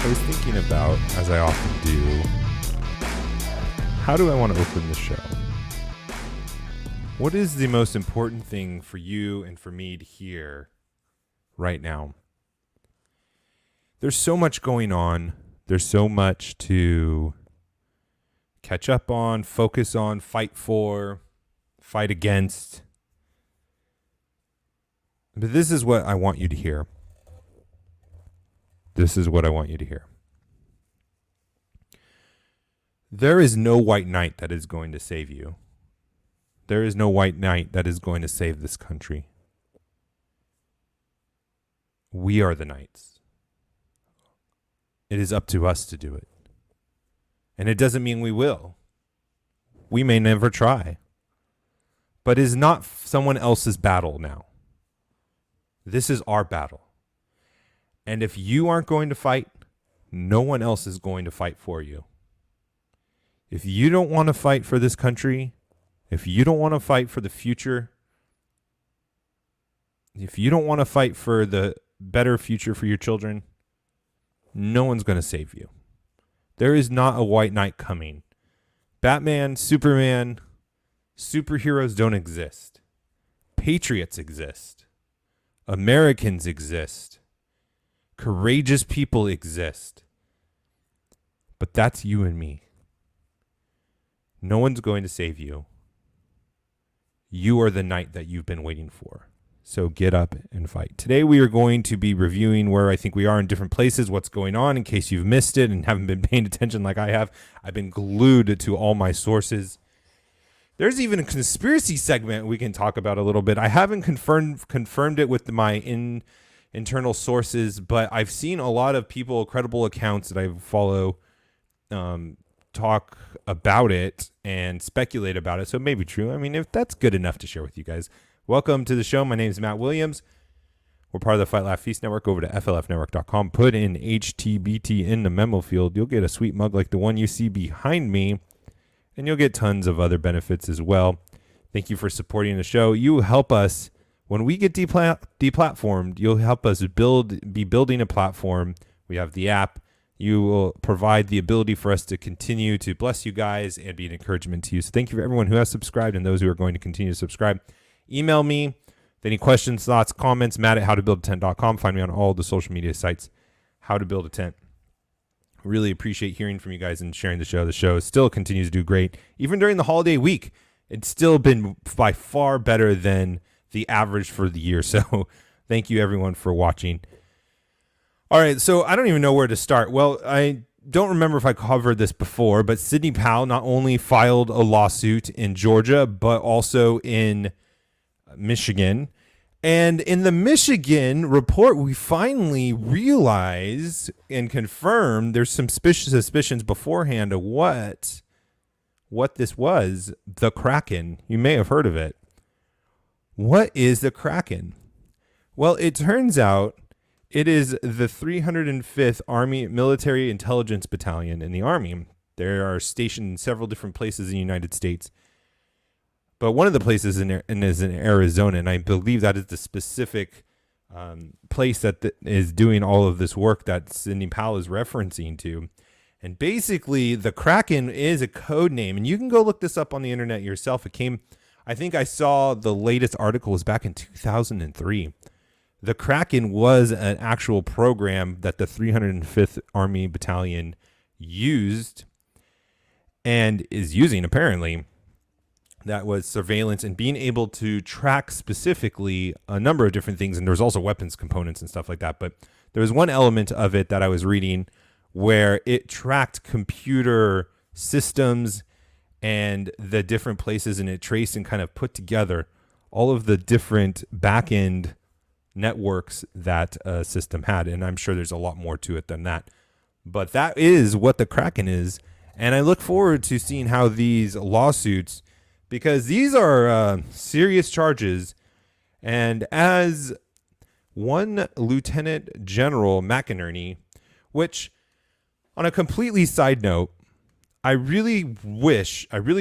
I was thinking about, as I often do, how do I want to open the show? What is the most important thing for you and for me to hear right now? There's so much going on. There's so much to catch up on, focus on, fight for, fight against. But this is what I want you to hear. This is what I want you to hear. There is no white knight that is going to save you. There is no white knight that is going to save this country. We are the knights. It is up to us to do it. And it doesn't mean we will. We may never try. But it is not someone else's battle now. This is our battle. And if you aren't going to fight, no one else is going to fight for you. If you don't want to fight for this country, if you don't want to fight for the future, if you don't want to fight for the better future for your children, no one's going to save you. There is not a white knight coming. Batman, Superman, superheroes don't exist. Patriots exist. Americans exist. Courageous people exist. But that's you and me. No one's going to save you. You are the knight that you've been waiting for. So get up and fight. Today we are going to be reviewing where I think we are in different places, what's going on, in case you've missed it and haven't been paying attention like I have. I've been glued to all my sources. There's even a conspiracy segment we can talk about a little bit. I haven't confirmed it with my internal sources, but I've seen a lot of people, credible accounts that I follow, talk about it and speculate about it. So it may be true. I mean, if that's good enough to share with you guys. Welcome to the show. My name is Matt Williams. We're part of the Fight Laugh Feast Network. Over to flfnetwork.com. Put in HTBT in the memo field. You'll get a sweet mug like the one you see behind me, and you'll get tons of other benefits as well. Thank you for supporting the show. You help us. When we get deplatformed, you'll help us be building a platform. We have the app. You will provide the ability for us to continue to bless you guys and be an encouragement to you. So thank you for everyone who has subscribed and those who are going to continue to subscribe. Email me with any questions, thoughts, comments, matt@howtobuildatent.com. Find me on all the social media sites, How to Build a Tent. Really appreciate hearing from you guys and sharing the show. The show still continues to do great. Even during the holiday week, it's still been by far better than the average for the year. So thank you everyone for watching. All right. So I don't even know where to start. Well, I don't remember if I covered this before, but Sidney Powell not only filed a lawsuit in Georgia, but also in Michigan. And in the Michigan report, we finally realize and confirm there's some suspicions beforehand of what this was, the Kraken. You may have heard of it. What is the Kraken? Well, it turns out it is the 305th Army Military Intelligence Battalion in the Army. They are stationed in several different places in the United States. But one of the places is in Arizona, and I believe that is the specific place that is doing all of this work that Sidney Powell is referencing to. And basically, the Kraken is a code name, and you can go look this up on the internet yourself. I think I saw the latest article was back in 2003. The Kraken was an actual program that the 305th Army Battalion used and is using apparently. That was surveillance and being able to track specifically a number of different things. And there's also weapons components and stuff like that. But there was one element of it that I was reading where it tracked computer systems and the different places, and it traced and kind of put together all of the different back-end networks that a system had. And I'm sure there's a lot more to it than that. But that is what the Kraken is. And I look forward to seeing how these lawsuits, because these are serious charges. And as one Lieutenant General McInerney, which on a completely side note, I really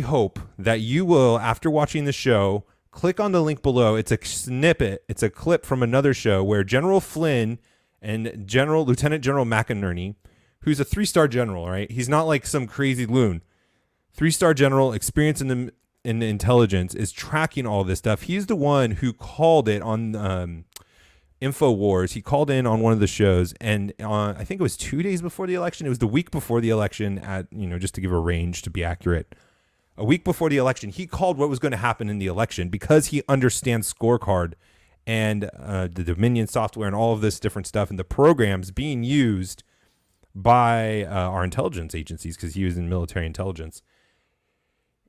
hope that you will, after watching the show, click on the link below. It's a snippet. It's a clip from another show where General Flynn and Lieutenant General McInerney, who's a 3-star general, right? He's not like some crazy loon. 3-star general, experience in intelligence, is tracking all this stuff. He's the one who called it on InfoWars. He called in on one of the shows, and I think it was 2 days before the election. It was the week before the election, at just to give a range to be accurate. A week before the election, he called what was going to happen in the election because he understands scorecard and the Dominion software and all of this different stuff and the programs being used by our intelligence agencies, because he was in military intelligence.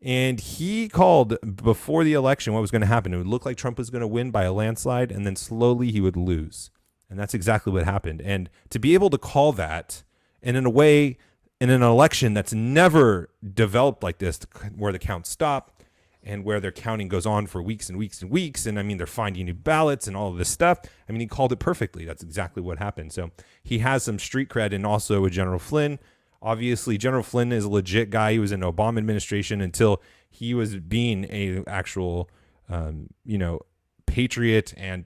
And he called before the election what was going to happen. It would look like Trump was going to win by a landslide, and then slowly he would lose. And that's exactly what happened. And to be able to call that, and in a way, in an election that's never developed like this, where the counts stop and where their counting goes on for weeks and weeks and weeks, and I mean, they're finding new ballots and all of this stuff. I mean, he called it perfectly. That's exactly what happened. So he has some street cred, and also with General Flynn. Obviously, General Flynn is a legit guy. He was in the Obama administration until he was being a actual, patriot and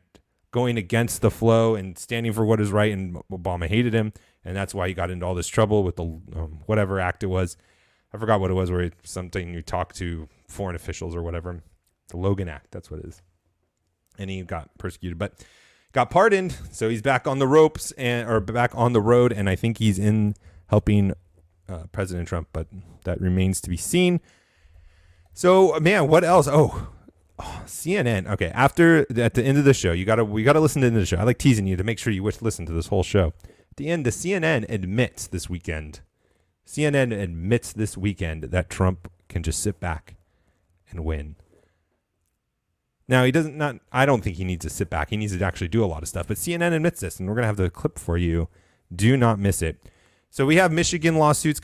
going against the flow and standing for what is right. And Obama hated him, and that's why he got into all this trouble with the whatever act it was. I forgot what it was, where something you talk to foreign officials or whatever. The Logan Act, that's what it is. And he got persecuted, but got pardoned. So he's back on the ropes or back on the road, and I think he's in helping President Trump, but that remains to be seen. So, man, what else? Oh, CNN. Okay, at the end of the show, we gotta listen to the end of the show. I like teasing you to make sure you listen to this whole show. At the end, the CNN admits this weekend that Trump can just sit back and win. Now, he doesn't. I don't think he needs to sit back. He needs to actually do a lot of stuff. But CNN admits this, and we're gonna have the clip for you. Do not miss it. So we have Michigan lawsuits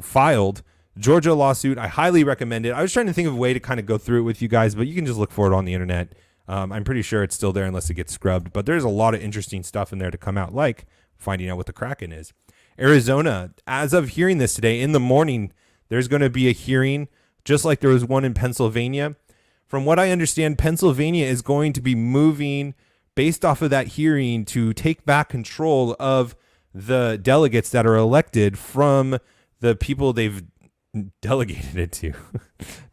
filed. Georgia lawsuit. I highly recommend it. I was trying to think of a way to kind of go through it with you guys, but you can just look for it on the internet. I'm pretty sure it's still there unless it gets scrubbed. But there's a lot of interesting stuff in there to come out, like finding out what the Kraken is. Arizona, as of hearing this today, in the morning, there's going to be a hearing, just like there was one in Pennsylvania. From what I understand, Pennsylvania is going to be moving, based off of that hearing, to take back control of the delegates that are elected from the people they've delegated it to.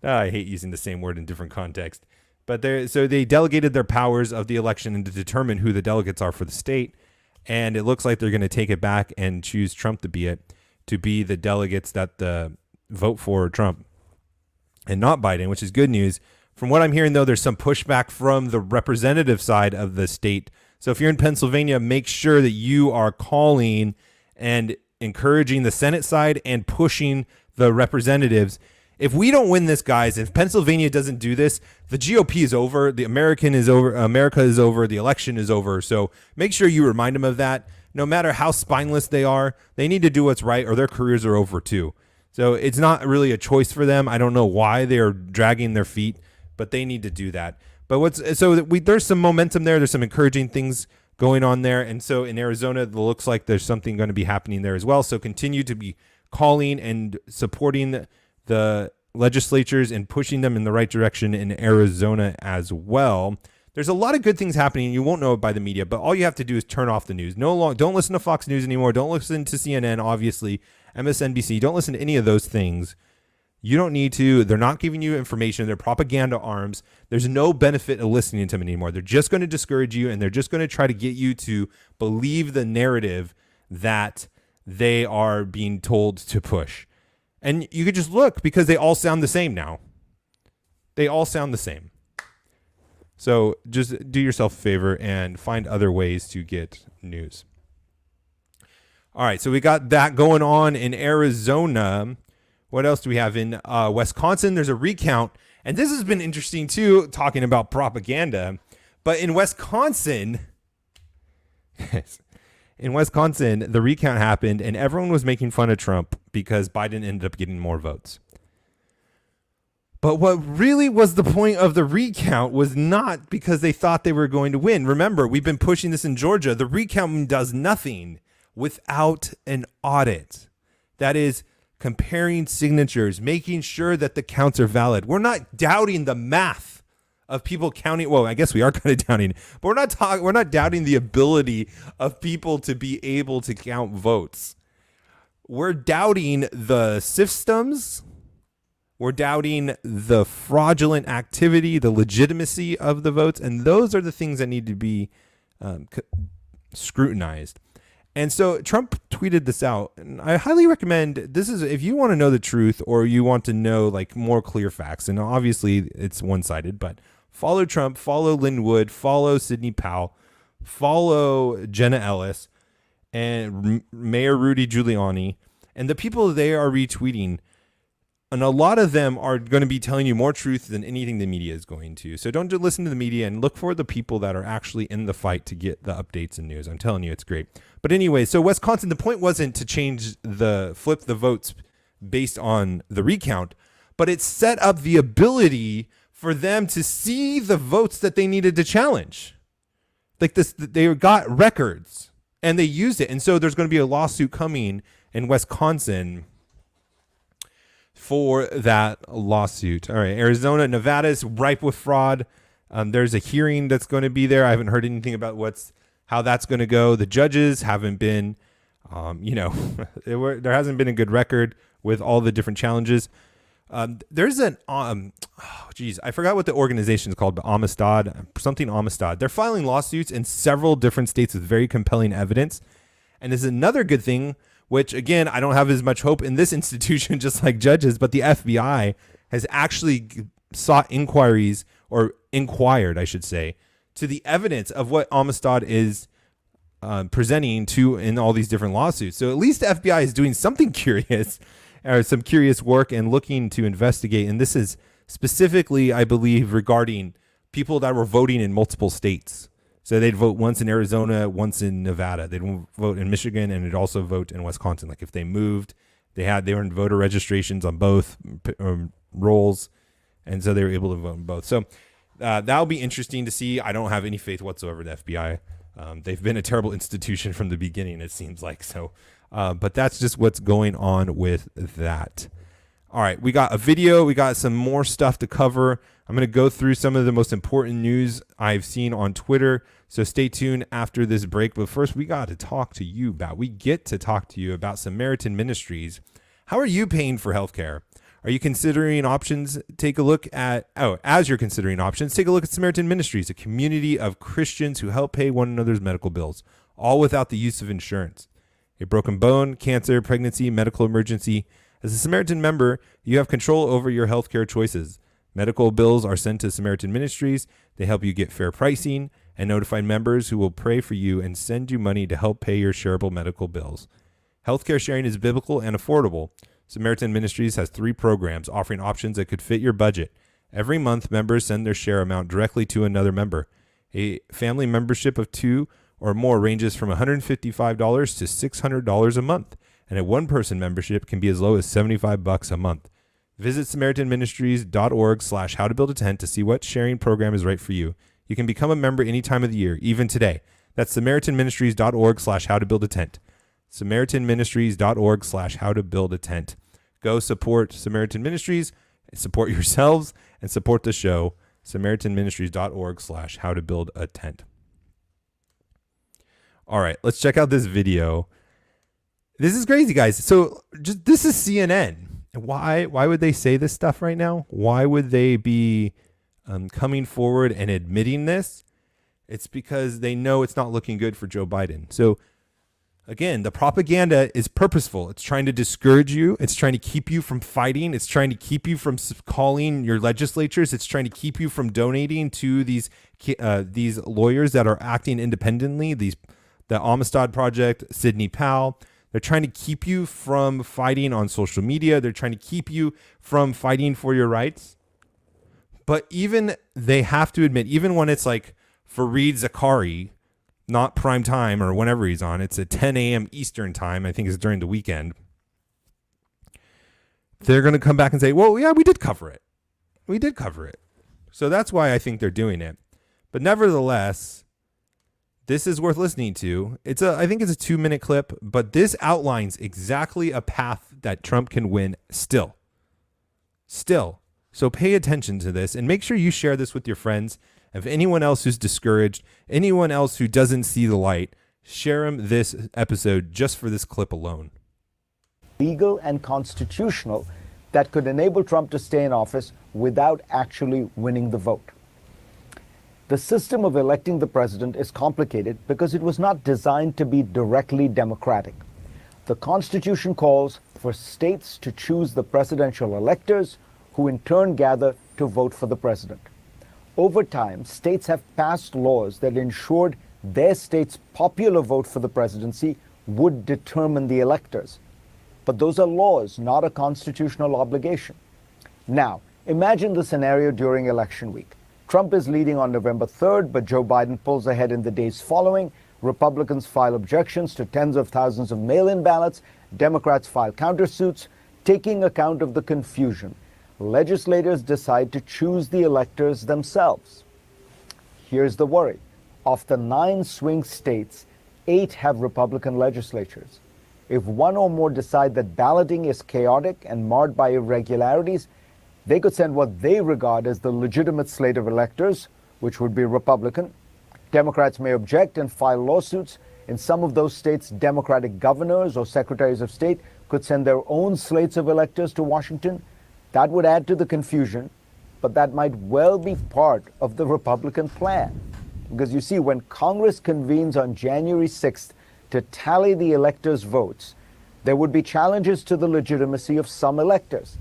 I hate using the same word in different context. But they delegated their powers of the election and to determine who the delegates are for the state. And it looks like they're going to take it back and choose Trump to be the delegates that vote for Trump and not Biden, which is good news. From what I'm hearing, though, there's some pushback from the representative side of the state. So if you're in Pennsylvania, make sure that you are calling and encouraging the Senate side and pushing the representatives. If we don't win this, guys, if Pennsylvania doesn't do this, the GOP is over. America is over. The election is over. So make sure you remind them of that. No matter how spineless they are, they need to do what's right or their careers are over too. So it's not really a choice for them. I don't know why they're dragging their feet, but they need to do that. But there's some momentum there. There's some encouraging things going on there. And so in Arizona, it looks like there's something going to be happening there as well. So continue to be calling and supporting the legislatures and pushing them in the right direction in Arizona as well. There's a lot of good things happening. You won't know it by the media, but all you have to do is turn off the news. Don't listen to Fox News anymore. Don't listen to CNN, obviously, MSNBC. Don't listen to any of those things. You don't need to. They're not giving you information. They're propaganda arms. There's no benefit of listening to them anymore. They're just going to discourage you, and they're just going to try to get you to believe the narrative that they are being told to push. And you could just look, because they all sound the same now. They all sound the same. So just do yourself a favor and find other ways to get news. All right, so we got that going on in Arizona. What else do we have in Wisconsin? There's a recount, and this has been interesting too, talking about propaganda. But in Wisconsin, the recount happened, and everyone was making fun of Trump because Biden ended up getting more votes. But what really was the point of the recount was not because they thought they were going to win. Remember, we've been pushing this in Georgia. The recount does nothing without an audit. That is, comparing signatures, making sure that the counts are valid. We're not doubting the math of people counting. Well, I guess we are kind of doubting, but we're not doubting the ability of people to be able to count votes. We're doubting the systems. We're doubting the fraudulent activity, the legitimacy of the votes, and those are the things that need to be scrutinized. And so Trump tweeted this out, and I highly recommend this is if you want to know the truth or you want to know like more clear facts, and obviously it's one-sided, but follow Trump, follow Lin Wood, follow Sidney Powell, follow Jenna Ellis, and Mayor Rudy Giuliani, and the people they are retweeting. And a lot of them are going to be telling you more truth than anything the media is going to. So don't just listen to the media and look for the people that are actually in the fight to get the updates and news. I'm telling you, it's great. But anyway, so Wisconsin, the point wasn't to flip the votes based on the recount, but it set up the ability for them to see the votes that they needed to challenge. Like this, they got records and they used it. And so there's going to be a lawsuit coming in Wisconsin for that lawsuit. All right, Arizona, Nevada is ripe with fraud. There's a hearing that's going to be there. I haven't heard anything about how that's going to go. The judges haven't been, there hasn't been a good record with all the different challenges. There's I forgot what the organization is called, but Amistad. They're filing lawsuits in several different states with very compelling evidence. And this is another good thing, which, again, I don't have as much hope in this institution, just like judges, but the FBI has actually inquired, I should say, to the evidence of what Amistad is presenting to in all these different lawsuits. So at least the FBI is doing something curious, or some curious work and looking to investigate. And this is specifically, I believe, regarding people that were voting in multiple states. So they'd vote once in Arizona, once in Nevada. They'd vote in Michigan, and they'd also vote in Wisconsin. Like if they moved, they were in voter registrations on both rolls, and so they were able to vote in both. So that'll be interesting to see. I don't have any faith whatsoever in the FBI. They've been a terrible institution from the beginning, it seems like. So, but that's just what's going on with that. All right, we got a video. We got some more stuff to cover. I'm going to go through some of the most important news I've seen on Twitter. So stay tuned after this break. But first, we get to talk to you about Samaritan Ministries. How are you paying for healthcare? Are you considering options? As you're considering options, take a look at Samaritan Ministries, a community of Christians who help pay one another's medical bills, all without the use of insurance. A broken bone, cancer, pregnancy, medical emergency. As a Samaritan member, you have control over your healthcare choices. Medical bills are sent to Samaritan Ministries. They help you get fair pricing and notify members who will pray for you and send you money to help pay your shareable medical bills. Healthcare sharing is biblical and affordable. Samaritan Ministries has 3 programs offering options that could fit your budget. Every month, members send their share amount directly to another member. A family membership of 2 or more ranges from $155 to $600 a month, and a one-person membership can be as low as $75 a month. Visit SamaritanMinistries.org/howtobuildatent to see what sharing program is right for you. You can become a member any time of the year, even today. That's SamaritanMinistries.org/howtobuildatent. SamaritanMinistries.org/howtobuildatent. Go support Samaritan Ministries, support yourselves, and support the show. SamaritanMinistries.org/howtobuildatent. All right, let's check out this video. This is crazy, guys. So this is CNN. Why would they say this stuff right now? Why would they be coming forward and admitting this? It's because they know it's not looking good for Joe Biden. So again, the propaganda is purposeful. It's trying to discourage you. It's trying to keep you from fighting. It's trying to keep you from calling your legislatures. It's trying to keep you from donating to these lawyers that are acting independently. The Amistad Project, Sidney Powell. They're trying to keep you from fighting on social media. They're trying to keep you from fighting for your rights. But even they have to admit, even when it's like Fareed Zakaria, not prime time or whenever he's on, it's at 10 a.m. Eastern time. I think it's during the weekend. They're going to come back and say, well, yeah, we did cover it. We did cover it. So that's why I think they're doing it. But nevertheless, this is worth listening to. I think it's a 2-minute clip, but this outlines exactly a path that Trump can win still. So pay attention to this and make sure you share this with your friends. If anyone else who's discouraged, anyone else who doesn't see the light, share them this episode just for this clip alone. Legal and constitutional that could enable Trump to stay in office without actually winning the vote. The system of electing the president is complicated because it was not designed to be directly democratic. The Constitution calls for states to choose the presidential electors, who in turn gather to vote for the president. Over time, states have passed laws that ensured their state's popular vote for the presidency would determine the electors. But those are laws, not a constitutional obligation. Now, imagine the scenario during election week. Trump is leading on November 3rd, but Joe Biden pulls ahead in the days following. Republicans file objections to tens of thousands of mail-in ballots. Democrats file countersuits. Taking account of the confusion, legislators decide to choose the electors themselves. Here's the worry. Of the 9 swing states, 8 have Republican legislatures. If one or more decide that balloting is chaotic and marred by irregularities, they could send what they regard as the legitimate slate of electors, which would be Republican. Democrats may object and file lawsuits. In some of those states, Democratic governors or secretaries of state could send their own slates of electors to Washington. That would add to the confusion, but that might well be part of the Republican plan. Because you see, when Congress convenes on January 6th to tally the electors' votes, there would be challenges to the legitimacy of some electors.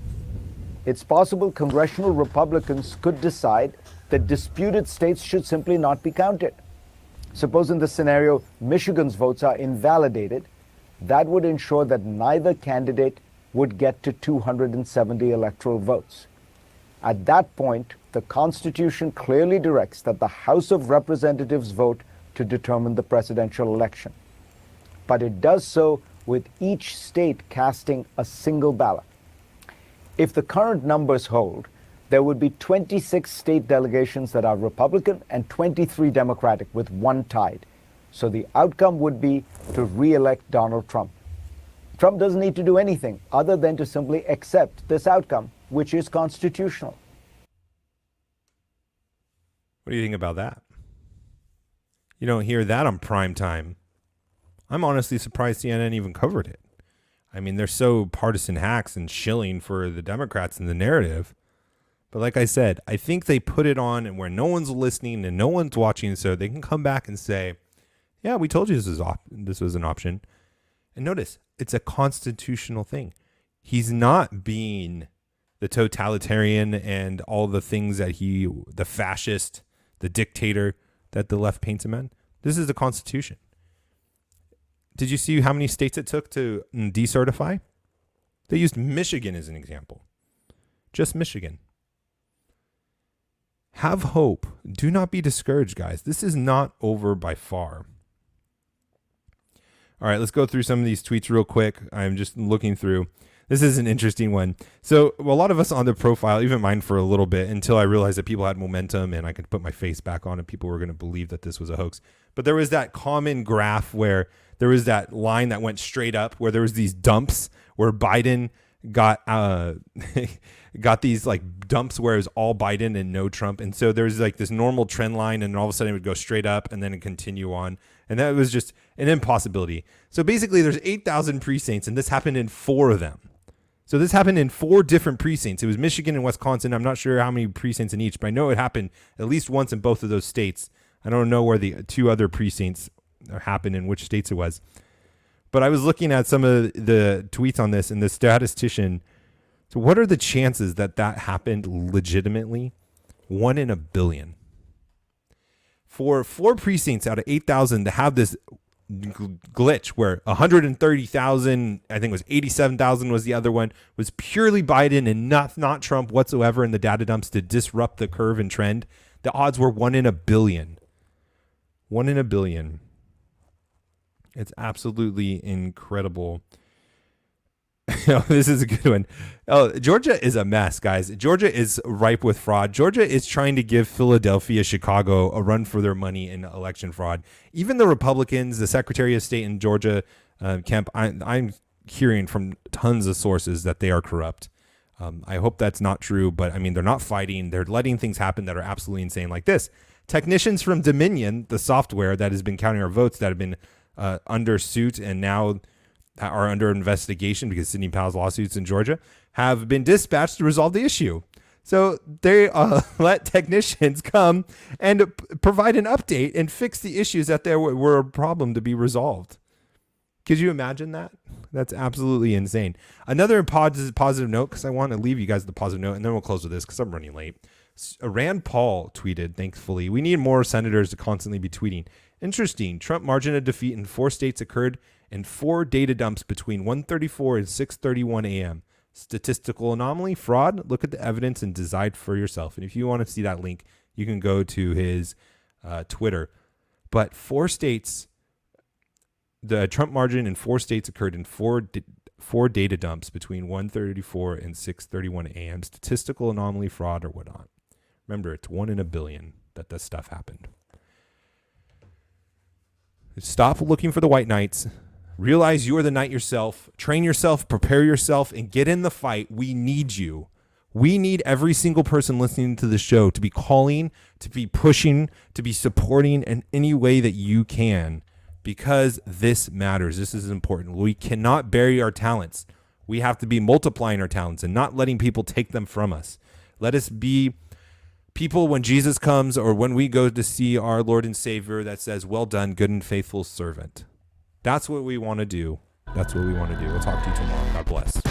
It's possible congressional Republicans could decide that disputed states should simply not be counted. Suppose in this scenario, Michigan's votes are invalidated. That would ensure that neither candidate would get to 270 electoral votes. At that point, the Constitution clearly directs that the House of Representatives vote to determine the presidential election. But it does so with each state casting a single ballot. If the current numbers hold, there would be 26 state delegations that are Republican and 23 Democratic, with one tied. So the outcome would be to re-elect Donald Trump. Trump doesn't need to do anything other than to simply accept this outcome, which is constitutional. What do you think about that? You don't hear that on prime time. I'm honestly surprised CNN even covered it. I mean, they're so partisan hacks and shilling for the Democrats in the narrative. But like I said, I think they put it on and where no one's listening and no one's watching, so they can come back and say, yeah, we told you this was an option. And notice, it's a constitutional thing. He's not being the totalitarian and all the things that the fascist, the dictator that the left paints him in. This is the Constitution. Did you see how many states it took to decertify? They used Michigan as an example. Just Michigan. Have hope. Do not be discouraged, guys. This is not over by far. All right, let's go through some of these tweets real quick. I'm just looking through. This is an interesting one. So a lot of us on the profile, even mine for a little bit, until I realized that people had momentum and I could put my face back on and people were going to believe that this was a hoax. But there was that common graph where there was that line that went straight up where there was these dumps where Biden got got these like dumps where it was all Biden and no Trump. And so there's like this normal trend line and all of a sudden it would go straight up and then it continue on. And that was just an impossibility. So basically there's 8,000 precincts and this happened in 4 of them. So this happened in 4 different precincts. It was Michigan and Wisconsin. I'm not sure how many precincts in each, but I know it happened at least once in both of those states. I don't know where the 2 other precincts happened in which states it was. But I was looking at some of the tweets on this and the statistician. So what are the chances that that happened legitimately? 1 in a billion. For 4 precincts out of 8,000 to have this glitch where 130,000, I think it was 87,000 was the other one, was purely Biden and not Trump whatsoever in the data dumps to disrupt the curve and trend. The odds were 1 in a billion. 1 in a billion. It's absolutely incredible. This is a good one. Oh, Georgia is a mess, guys. Georgia is ripe with fraud. Georgia is trying to give Philadelphia, Chicago a run for their money in election fraud. Even the Republicans, the Secretary of State in Georgia, Kemp, I'm hearing from tons of sources that they are corrupt. I hope that's not true, but I mean, they're not fighting. They're letting things happen that are absolutely insane, like this. Technicians from Dominion, the software that has been counting our votes that have been under suit and now are under investigation because Sidney Powell's lawsuits in Georgia, have been dispatched to resolve the issue. So they let technicians come and provide an update and fix the issues that there were a problem to be resolved. Could you imagine that? That's absolutely insane. Another positive note, because I want to leave you guys with the positive note, and then we'll close with this because I'm running late. Rand Paul tweeted, thankfully, we need more senators to constantly be tweeting. Interesting. Trump margin of defeat in 4 states occurred in 4 data dumps between 1:34 and 6:31 a.m. Statistical anomaly, fraud. Look at the evidence and decide for yourself. And if you want to see that link, you can go to his Twitter. But 4 states, the Trump margin in 4 states occurred in 4 data dumps between 1:34 and 6:31 a.m. Statistical anomaly, fraud, or whatnot. Remember, it's 1 in a billion that this stuff happened. Stop looking for the white knights. Realize you are the knight yourself. Train yourself, prepare yourself, and get in the fight. We need you. We need every single person listening to the show to be calling, to be pushing, to be supporting in any way that you can, because this matters. This is important. We cannot bury our talents. We have to be multiplying our talents and not letting people take them from us. Let us be people when Jesus comes or when we go to see our Lord and Savior that says, well done, good and faithful servant. That's what we want to do. That's what we want to do. We'll talk to you tomorrow. God bless.